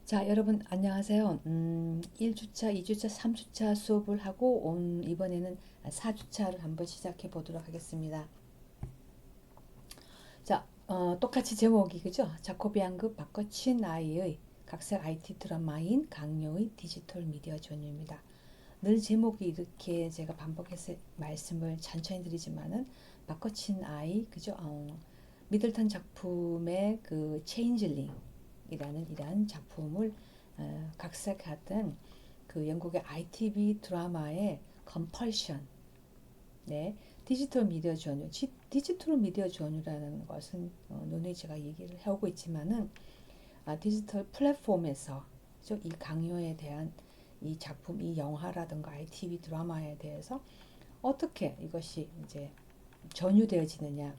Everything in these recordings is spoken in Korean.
자, 여러분 안녕하세요. 1주차, 2주차, 3주차 수업을 하고 이번에는 4주차를 한번 시작해 보도록 하겠습니다. 자, 똑같이 제목이 그죠? 자코비안급 바꿔친 아이의 각색 IT 드라마인 강요의 디지털 미디어 전유입니다. 늘 제목이 이렇게 제가 반복해서 말씀을 천천히 드리지만은 바꿔친 아이 그죠? 미들턴 작품의 그 체인질링이라는 이러한 작품을 각색하던 그 영국의 ITV 드라마의 컴펄션, 네, 디지털 미디어 전유. 디지털 미디어 전유라는 것은 논의 제가 얘기를 하고 있지만은 디지털 플랫폼에서 이 강요에 대한 이 작품, 이 영화라든가 ITV 드라마에 대해서 어떻게 이것이 이제 전유되어지느냐,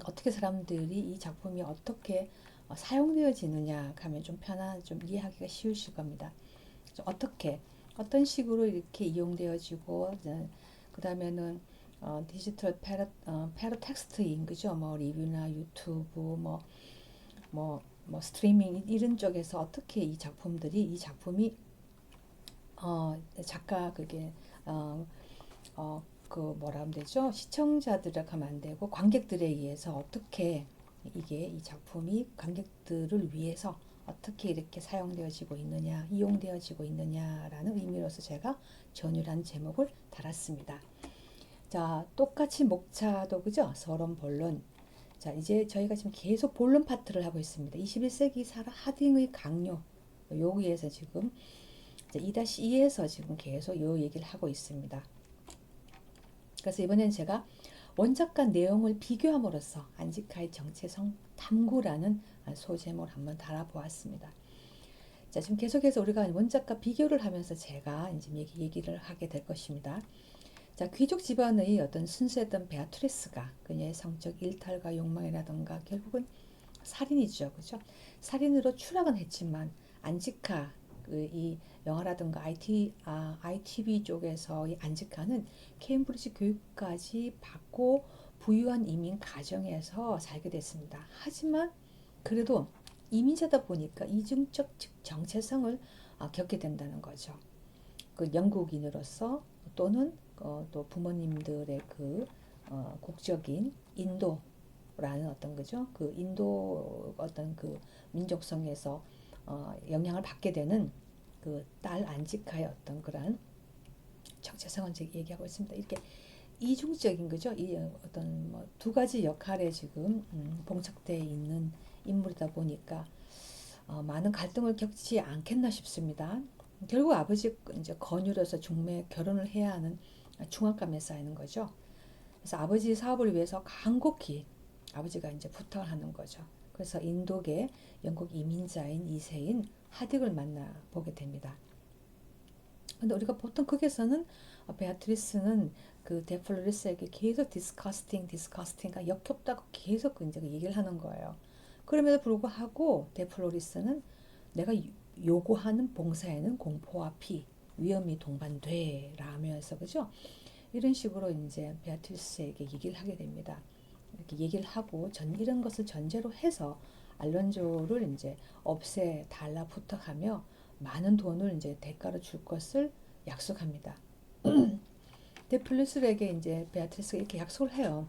어떻게 사람들이 이 작품이 어떻게 사용되어지느냐 하면 좀 좀 이해하기가 쉬우실 겁니다. 어떻게 어떤 식으로 이렇게 이용되어지고 그 다음에는 디지털 패러 텍스트인 그죠? 뭐 리뷰나 유튜브 뭐 스트리밍 이런 쪽에서 어떻게 이 작품이 작가 그게 어, 그 뭐라 하면 되죠? 시청자들을 하면 안 되고 관객들에 의해서 어떻게 이게 이 작품이 관객들을 위해서 어떻게 이렇게 사용되어지고 있느냐, 이용되어지고 있느냐라는 의미로서 제가 전유란 제목을 달았습니다. 자, 똑같이 목차도 그죠? 서론 본론. 자, 이제 저희가 지금 계속 본론 파트를 하고 있습니다. 21세기 사라 하딩의 강요. 여기에서 지금 2-2에서 지금 계속 요 얘기를 하고 있습니다. 그래서 이번엔 제가 원작과 내용을 비교함으로써 안직화의 정체성 탐구라는 소제목을 한번 달아보았습니다. 자, 지금 계속해서 우리가 원작과 비교를 하면서 제가 이제 얘기를 하게 될 것입니다. 자, 귀족 집안의 어떤 순수했던 베아트리스가 그녀의 성적 일탈과 욕망이라던가 결국은 살인이죠, 그죠? 살인으로 추락은 했지만 안직화 이 영화라든가 ITV 쪽에서 이 안직화는 케임브리지 교육까지 받고 부유한 이민 가정에서 살게 됐습니다. 하지만 그래도 이민자다 보니까 이중적 정체성을 겪게 된다는 거죠. 그 영국인으로서 또는 또 부모님들의 그 국적인 인도라는 어떤 거죠. 그 인도 어떤 그 민족성에서 영향을 받게 되는 그 딸 안직화의 어떤 그런 정체성을 얘기하고 있습니다. 이렇게 이중적인 거죠. 이 어떤 뭐 두 가지 역할에 지금 봉착되어 있는 인물이다 보니까 많은 갈등을 겪지 않겠나 싶습니다. 결국 아버지 이제 권유로서 중매 결혼을 해야 하는 중압감에 쌓이는 거죠. 그래서 아버지 사업을 위해서 간곡히 아버지가 이제 부탁을 하는 거죠. 그래서 인도계 영국 이민자인 2세인 하딕을 만나 보게 됩니다. 근데 우리가 보통 극에서는 베아트리스는 그 데플로리스에게 계속 디스커스팅가 역겹다고 계속 이제 얘기를 하는 거예요. 그럼에도 불구하고 데플로리스는 내가 요구하는 봉사에는 공포와 피, 위험이 동반돼 라면서 그죠? 이런 식으로 이제 베아트리스에게 얘기를 하게 됩니다. 이렇게 얘기를 하고 이런 것을 전제로 해서 알론조를 이제 없애 달라 부탁하며 많은 돈을 이제 대가로 줄 것을 약속합니다. 데플리스에게 이제 베아트리스가 이렇게 약속을 해요.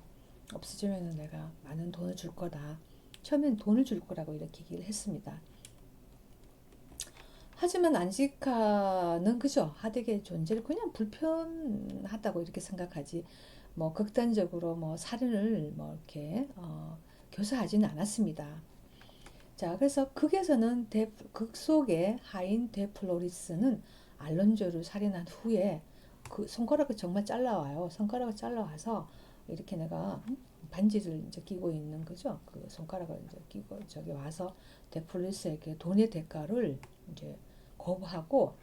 없어지면 내가 많은 돈을 줄 거다. 처음엔 돈을 줄 거라고 이렇게 얘기를 했습니다. 하지만 안식카는 그죠? 하덱의 존재를 그냥 불편하다고 이렇게 생각하지. 뭐 극단적으로 뭐 살인을 뭐 이렇게 교사하지는 않았습니다. 자, 그래서 극에서는 극 속의 하인 데플로리스는 알론조를 살인한 후에 그 손가락을 정말 잘라와요. 손가락을 잘라와서 이렇게 내가 반지를 이제 끼고 있는 거죠. 그 손가락을 이제 끼고 저기 와서 데플로리스에게 돈의 대가를 이제 거부하고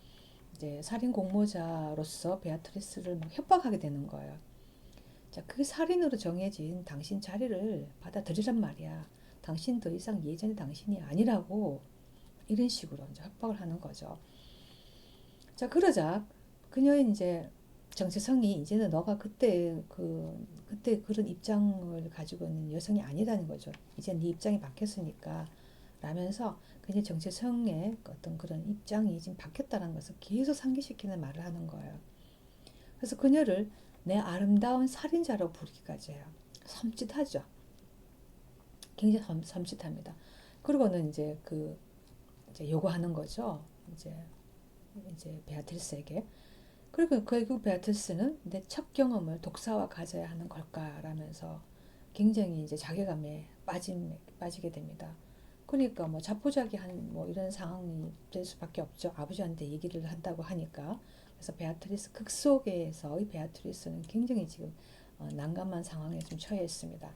이제 살인 공모자로서 베아트리스를 막 협박하게 되는 거예요. 자, 그 살인으로 정해진 당신 자리를 받아들이란 말이야. 당신 더 이상 예전의 당신이 아니라고 이런 식으로 이제 협박을 하는 거죠. 자, 그러자 그녀의 이제 정체성이 이제는 너가 그때 그런 입장을 가지고 있는 여성이 아니라는 거죠. 이제 네 입장이 바뀌었으니까 라면서 굉장히 정체성의 어떤 그런 입장이 지금 바뀌었다는 것을 계속 상기시키는 말을 하는 거예요. 그래서 그녀를 내 아름다운 살인자로 부르기까지 해요. 섬찟하죠. 굉장히 섬찟합니다. 그리고는 이제 요구하는 거죠. 이제 베아트리스에게. 그리고 결국 베아트리스는 내 첫 경험을 독사와 가져야 하는 걸까라면서 굉장히 이제 자괴감에 빠지게 됩니다. 그러니까 뭐 자포자기한 뭐 이런 상황이 될 수밖에 없죠. 아버지한테 얘기를 한다고 하니까. 그래서 베아트리스 극속에서의 베아트리스는 굉장히 지금 난감한 상황에 좀 처해 있습니다.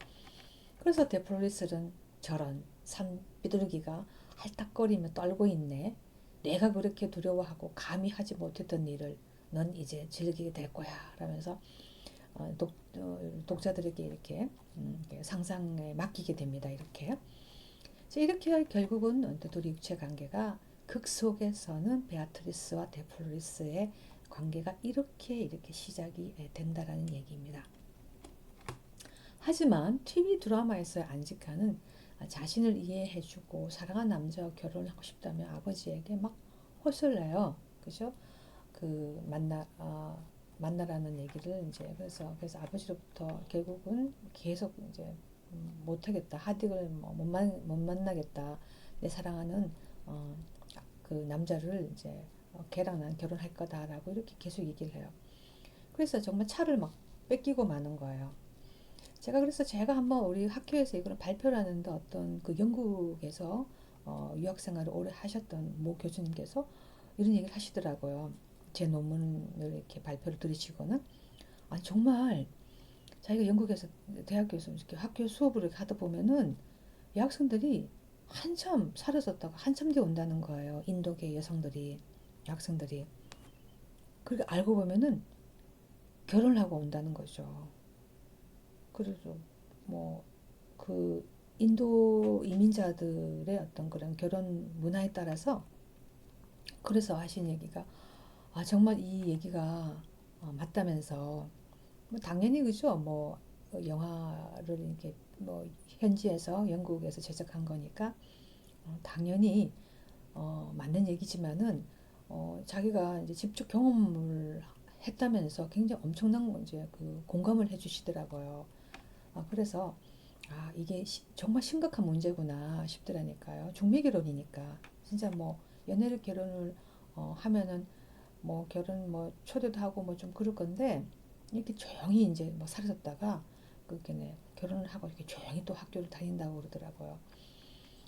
그래서 데프로리스는 저런 산 비둘기가 할딱거리며 떨고 있네. 내가 그렇게 두려워하고 감히 하지 못했던 일을 넌 이제 즐기게 될 거야. 라면서 독자들에게 이렇게 상상에 맡기게 됩니다. 이렇게 결국은 둘이 육체 관계가 극 속에서는 베아트리스와 데프로리스의 관계가 이렇게 시작이 된다라는 얘기입니다. 하지만 TV 드라마에서의 안지카는 자신을 이해해주고 사랑한 남자와 결혼을 하고 싶다며 아버지에게 막 호소를 해요. 그죠? 만나라는 얘기를 이제 그래서 아버지로부터 결국은 계속 이제 못하겠다. 하딕을 못 만나겠다. 내 사랑하는 어, 그 남자를 이제 걔랑 난 결혼할 거다라고 이렇게 계속 얘기를 해요. 그래서 정말 차를 막 뺏기고 마는 거예요. 그래서 제가 한번 우리 학교에서 이걸 발표를 하는데 어떤 그 영국에서 유학 생활을 오래 하셨던 모 교수님께서 이런 얘기를 하시더라고요. 제 논문을 이렇게 발표를 들으시고는 아니 정말 자기가 영국에서 대학교에서 이렇게 학교 수업을 이렇게 하다 보면은 여학생들이 한참 사라졌다가 한참 뒤에 온다는 거예요. 인도계 여성들이 여학생들이 그렇게 알고 보면은 결혼을 하고 온다는 거죠. 그래서 뭐 그 인도 이민자들의 어떤 그런 결혼 문화에 따라서 그래서 하신 얘기가 정말 이 얘기가 맞다면서 뭐 당연히 그죠 뭐 영화를 이렇게 뭐 현지에서 영국에서 제작한 거니까 당연히 맞는 얘기지만은 자기가 이제 직접 경험을 했다면서 굉장히 엄청난 이제 그 공감을 해주시더라고요. 그래서 이게 정말 심각한 문제구나 싶더라니까요. 중매 결혼이니까 진짜 뭐 연애를 결혼을 하면은 뭐 결혼 뭐 초대도 하고 뭐 좀 그럴 건데 이렇게 조용히 이제 뭐 사라졌다가 그렇게 결혼을 하고 이렇게 조용히 또 학교를 다닌다고 그러더라고요.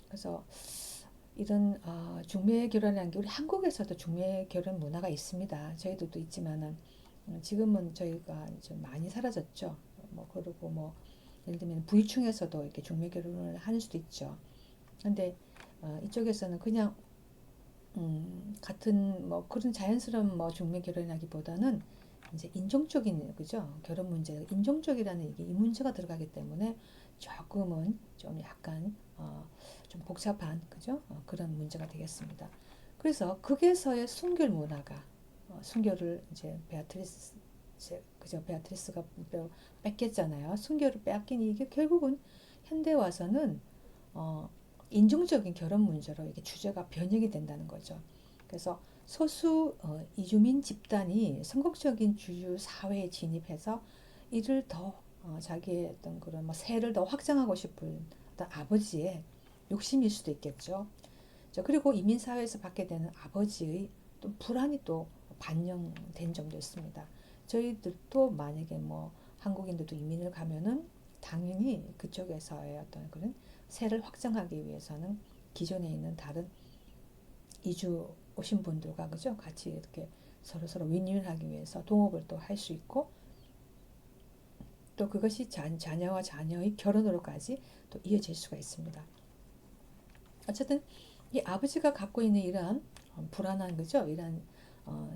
그래서 이런 중매 결혼이라는 게 우리 한국에서도 중매 결혼 문화가 있습니다. 저희들도 있지만은 지금은 저희가 좀 많이 사라졌죠. 뭐 그리고 뭐 예를 들면 부유층에서도 이렇게 중매 결혼을 하는 수도 있죠. 근데 이쪽에서는 그냥 같은 뭐 그런 자연스러운 뭐 중매 결혼이라기보다는 이제 인종적인 그죠 결혼 문제 인종적이라는 이게 이 문제가 들어가기 때문에 조금은 좀 약간 좀 복잡한 그죠 그런 문제가 되겠습니다. 그래서 극에서의 순결 문화가 순결을 이제 그죠 베아트리스가 뺏겼잖아요. 순결을 빼앗긴 이게 결국은 현대 와서는 어, 인종적인 결혼 문제로 이게 주제가 변형이 된다는 거죠. 그래서 소수 이주민 집단이 선곡적인 주류 사회에 진입해서 이를 더 자기의 어떤 그런 뭐 세를 더 확장하고 싶은 어떤 아버지의 욕심일 수도 있겠죠. 그리고 이민 사회에서 받게 되는 아버지의 또 불안이 또 반영된 점도 있습니다. 저희들도 만약에 뭐 한국인들도 이민을 가면은 당연히 그쪽에서의 어떤 그런 세를 확장하기 위해서는 기존에 있는 다른 이주 오신 분들과 그죠 같이 이렇게 서로 윈윈하기 위해서 동업을 또 할 수 있고 또 그것이 자녀와 자녀의 결혼으로까지 또 이어질 수가 있습니다. 어쨌든 이 아버지가 갖고 있는 이러한 불안한 거죠. 이러한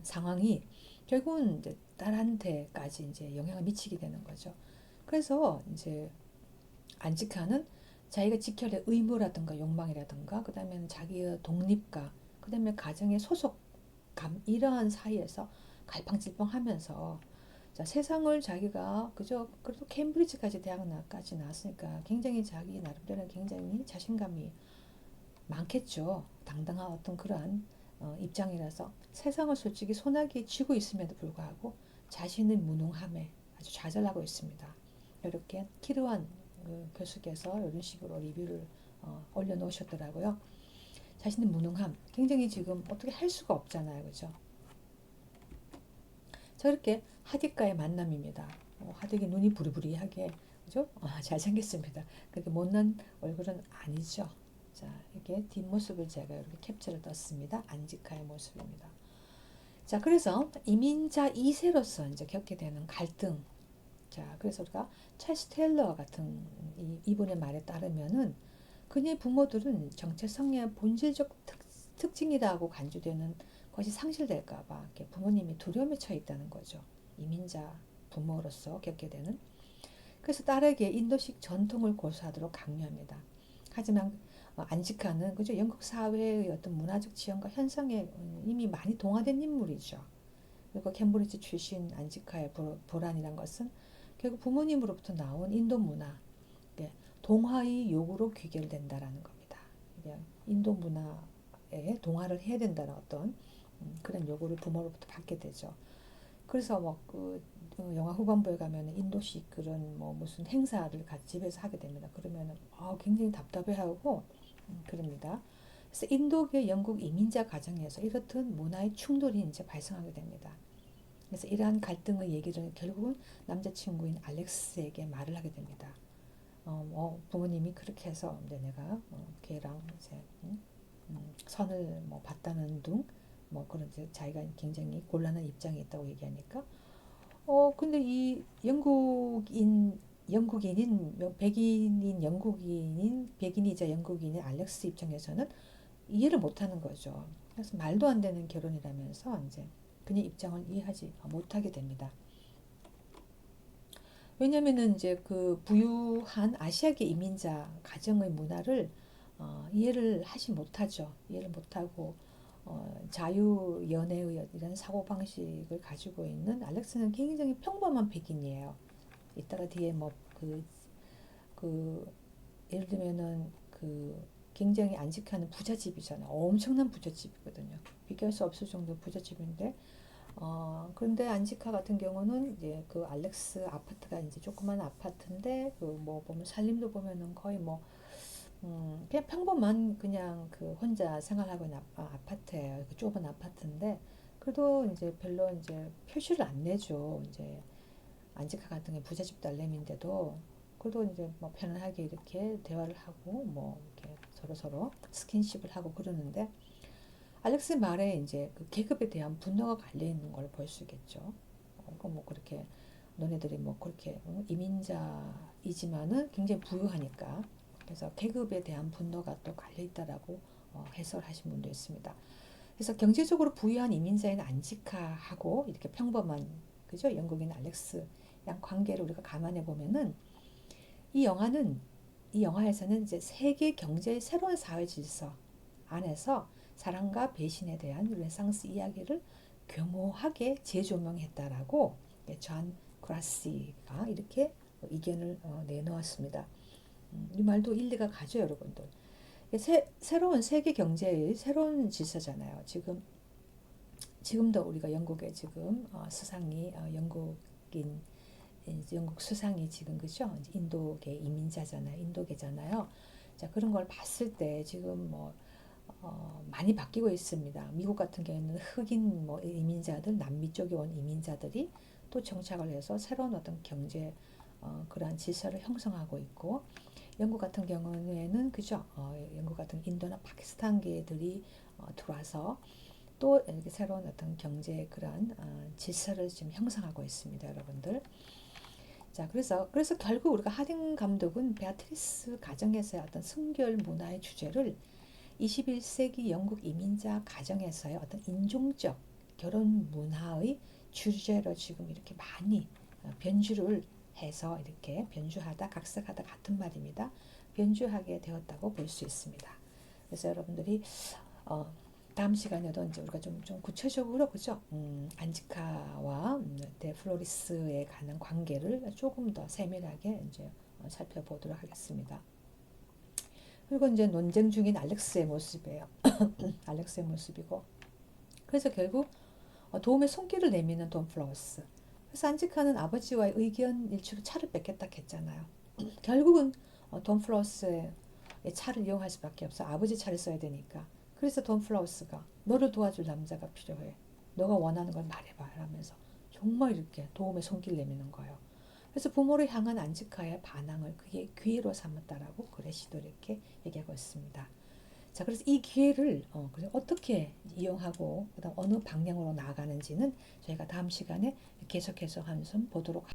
상황이 결국은 이제 딸한테까지 이제 영향을 미치게 되는 거죠. 그래서 이제 안직하는 자기가 지켜야 할 의무라든가 욕망이라든가 그다음에 자기의 독립과 그다음에 가정의 소속감 이러한 사이에서 갈팡질팡하면서 자, 세상을 자기가 그저 그래도 케임브리지까지 대학까지 나왔으니까 굉장히 자기 나름대로 굉장히 자신감이 많겠죠. 당당한 어떤 그러한 입장이라서 세상을 솔직히 소나기에 쥐고 있음에도 불구하고 자신의 무능함에 아주 좌절하고 있습니다. 이렇게 키르완 교수께서 이런 식으로 리뷰를 올려놓으셨더라고요. 자신의 무능함, 굉장히 지금 어떻게 할 수가 없잖아요, 그죠? 저렇게 하딕과의 만남입니다. 하딕이 눈이 부리부리하게, 그죠? 잘생겼습니다. 그렇게 못난 얼굴은 아니죠. 자, 이게 뒷모습을 제가 이렇게 캡처를 떴습니다. 안지카의 모습입니다. 자, 그래서 이민자 2세로서 이제 겪게 되는 갈등. 자, 그래서 우리가 찰스 테일러 같은 이분의 말에 따르면은 그녀의 부모들은 정체성의 본질적 특징이라고 간주되는 것이 상실될까봐 부모님이 두려움에 처해 있다는 거죠. 이민자 부모로서 겪게 되는. 그래서 딸에게 인도식 전통을 고수하도록 강요합니다. 하지만 안지카는 그죠 영국 사회의 어떤 문화적 지형과 현상에 이미 많이 동화된 인물이죠. 그리고 캠브리지 출신 안지카의 보란이란 것은 결국 부모님으로부터 나온 인도 문화, 동화의 요구로 귀결된다라는 겁니다. 인도 문화에 동화를 해야 된다는 어떤 그런 요구를 부모로부터 받게 되죠. 그래서 뭐그 영화 후반부에 가면 인도식 그런 뭐 무슨 행사를 같이 집에서 하게 됩니다. 그러면은 굉장히 답답해하고 그럽니다. 그래서 인도계 영국 이민자 가정에서 이렇듯 문화의 충돌이 이제 발생하게 됩니다. 그래서 이러한 갈등의 얘기를 결국은 남자친구인 알렉스에게 말을 하게 됩니다. 부모님이 그렇게 해서 이제 내가 걔랑 이제 선을 뭐 봤다는 둥, 뭐 그런 이제 자기가 굉장히 곤란한 입장에 있다고 얘기하니까, 근데 이 영국인인 백인이자 영국인인 알렉스 입장에서는 이해를 못하는 거죠. 그래서 말도 안 되는 결혼이라면서 이제 그녀 입장을 이해하지 못하게 됩니다. 왜냐면은 이제 그 부유한 아시아계 이민자 가정의 문화를 이해를 하지 못하죠. 이해를 못하고 자유 연애의 이런 사고 방식을 가지고 있는 알렉스는 굉장히 평범한 백인이에요. 이따가 뒤에 그 예를 들면은 굉장히 안직하는 부잣집이잖아요. 엄청난 부잣집이거든요. 비교할 수 없을 정도 부잣집인데 그런데 안지카 같은 경우는 이제 그 알렉스 아파트가 이제 조그만 아파트인데 그 뭐 보면 살림도 보면은 거의 뭐 그냥 평범한 그냥 그 혼자 생활하고 있는 아파트예요. 그 좁은 아파트인데 그래도 이제 별로 이제 표시를 안 내죠. 이제 안지카 같은 게 부잣집 딸내미인데도 그래도 이제 뭐 편안하게 이렇게 대화를 하고 뭐 이렇게 서로 서로 스킨십을 하고 그러는데 알렉스의 말에 이제 그 계급에 대한 분노가 갈려 있는 걸 볼 수 있겠죠. 뭐 그렇게 너네들이 뭐 그렇게 이민자이지만은 굉장히 부유하니까 그래서 계급에 대한 분노가 또 갈려 있다라고 해설하신 분도 있습니다. 그래서 경제적으로 부유한 이민자인 안지카하고 이렇게 평범한 그죠 영국인 알렉스 양 관계를 우리가 감안해 보면은 이 영화는 이 영화에서는 이제 세계 경제의 새로운 사회 질서 안에서 사랑과 배신에 대한 르네상스 이야기를 교모하게 재조명했다라고 존 그라시가 이렇게 의견을 내놓았습니다. 이 말도 일리가 가죠, 여러분들. 새로운 세계 경제의 새로운 질서잖아요. 지금도 우리가 영국의 지금 수상이 영국인 영국 수상이 지금 그죠? 인도계 이민자잖아요. 인도계잖아요. 자, 그런 걸 봤을 때 지금 뭐 많이 바뀌고 있습니다. 미국 같은 경우에는 흑인 뭐 이민자들, 남미 쪽에 온 이민자들이 또 정착을 해서 새로운 어떤 경제 그러한 질서를 형성하고 있고 영국 같은 경우에는 그죠? 영국 같은 인도나 파키스탄계들이 들어와서 또 이렇게 새로운 어떤 경제 그러한 질서를 지금 형성하고 있습니다, 여러분들. 자, 그래서 결국 우리가 하딩 감독은 베아트리스 가정에서의 어떤 순결 문화의 주제를 21세기 영국 이민자 가정에서의 어떤 인종적 결혼 문화의 주제로 지금 이렇게 많이 변주를 해서 이렇게 변주하다 각색하다 같은 말입니다. 변주하게 되었다고 볼 수 있습니다. 그래서 여러분들이 어, 다음 시간에도 이제 우리가 좀 구체적으로 그죠? 안지카와 데플로리스에 관한 관계를 조금 더 세밀하게 이제 살펴보도록 하겠습니다. 그리고 이제 논쟁 중인 알렉스의 모습이에요. 알렉스의 모습이고. 그래서 결국 도움의 손길을 내미는 돈 플러워스. 그래서 안직하는 아버지와의 의견 일치로 차를 뺏겠다 했잖아요. 결국은 돈 플러워스의 차를 이용할 수밖에 없어. 아버지 차를 써야 되니까. 그래서 돈 플러워스가 너를 도와줄 남자가 필요해. 너가 원하는 걸 말해봐. 라면서 정말 이렇게 도움의 손길 내미는 거예요. 그래서 부모를 향한 안직하의 반항을 그게 기회로 삼았다라고 그레시도 이렇게 얘기하고 있습니다. 자, 그래서 이 기회를 그래서 어떻게 이용하고 그다음 어느 방향으로 나아가는지는 저희가 다음 시간에 계속해서 한번 보도록